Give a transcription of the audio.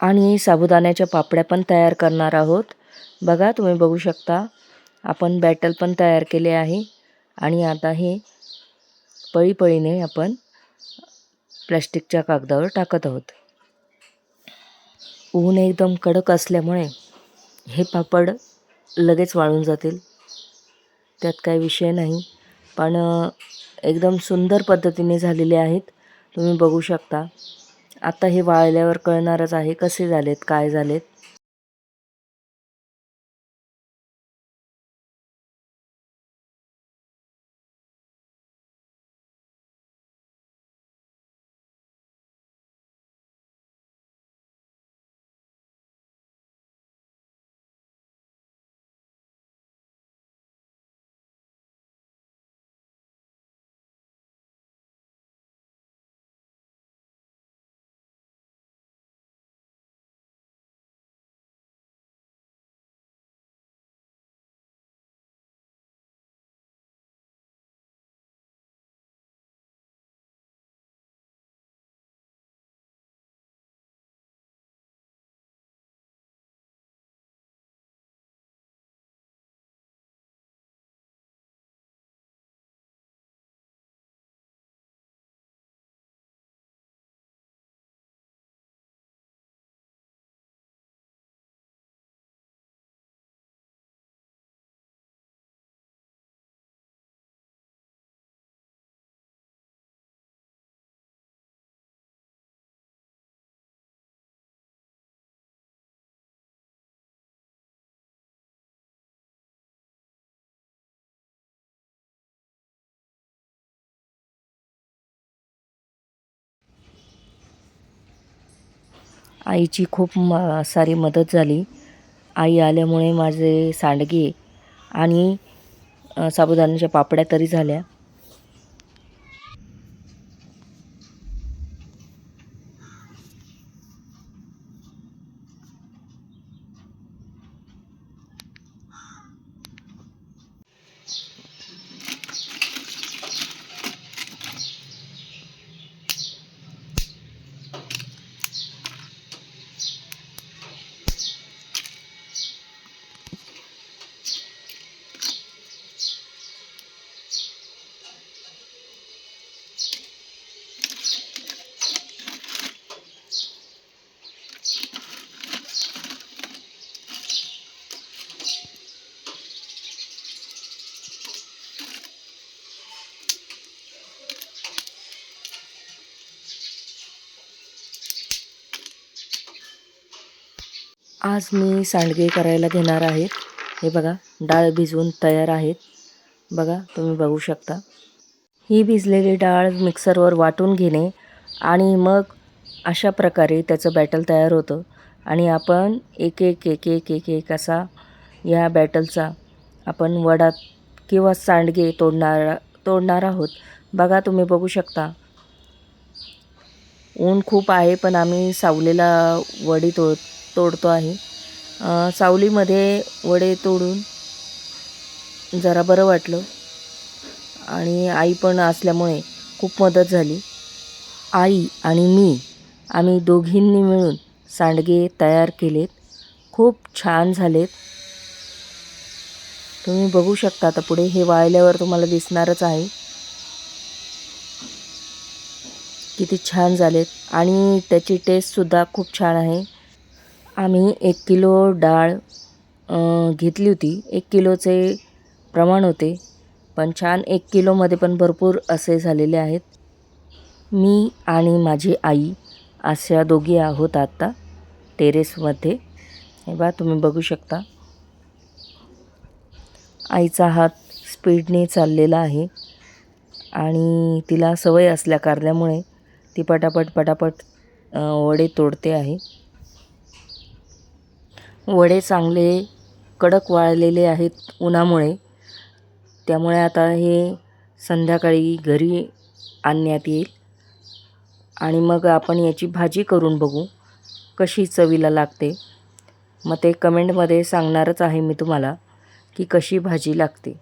आणि साबुदाण्याच्या पापड्या पण तयार करणार आहोत. बघा तुम्ही बघू शकता, आपण बॅटर पण तयार केले आहे आणि आता हे पळीपळीने आपण प्लास्टिकच्या कागदावर टाकत आहोत. ऊन एकदम कडक असल्यामुळे हे पापड लगेच वाळून जातील, त्यात काही विषय नाही. पण एकदम सुंदर पद्धतीने झालेले आहेत. तुम्ही बघू शकता. आता हे वाळल्यावर कळणारच आहे कसे झालेत, काय झालेत. आईची खूप सारी मदत झाली. आई आल्यामुळे माझे सांडगे आणि साबुदाण्याच्या पापड्या तरी झाल्या. आज मी सांडगे करायला घेणार आहे. हे बघा, डाळ भिजवून तयार आहेत. बघा तुम्ही बघू शकता. ही भिजलेली डाळ मिक्सरवर वाटून घेणे आणि मग अशा प्रकारे त्याचं बॅटर तयार होतं आणि आपण एक एक एक एक एक एक असा या बॅटरचा आपण वडा किंवा सांडगे तोडणार आहोत. बघा तुम्ही बघू शकता. ऊन खूप आहे पण आम्ही सावलीला वडी तोडतो आहे. सावलीमध्ये वडे तोडून जरा बरं वाटलं आणि आई पण असल्यामुळे खूप मदत झाली. आई आणि मी आम्ही दोघींनी मिळून सांडगे तयार केलेत. खूप छान झालेत. तुम्ही बघू शकता. आता पुढे हे वाळल्यावर तुम्हाला दिसणारच आहे किती छान झालेत आणि त्याची टेस्टसुद्धा खूप छान आहे. आम्ही 1 किलो डाळ घेतली होती. 1 किलोचे प्रमाण होते, पण छान 1 किलोमध्ये पण भरपूर असे झालेले आहेत. मी आणि माझी आई अशा दोघी आहोत आत्ता टेरेसमध्ये. हे बघा तुम्ही बघू शकता. आईचा हात स्पीडने चाललेला आहे आणि तिला सवय असल्या कारणामुळे ती पटापट वडे तोडते आहे. वडे चांगले कडक वाळलेले आहेत उन्हामुळे, त्यामुळे आता हे संध्याकाळी घरी आणण्यात येईल आणि मग आपण याची भाजी करून बघू कशी चवीला लागते. मग ते कमेंटमध्ये सांगणारच आहे मी तुम्हाला की कशी भाजी लागते.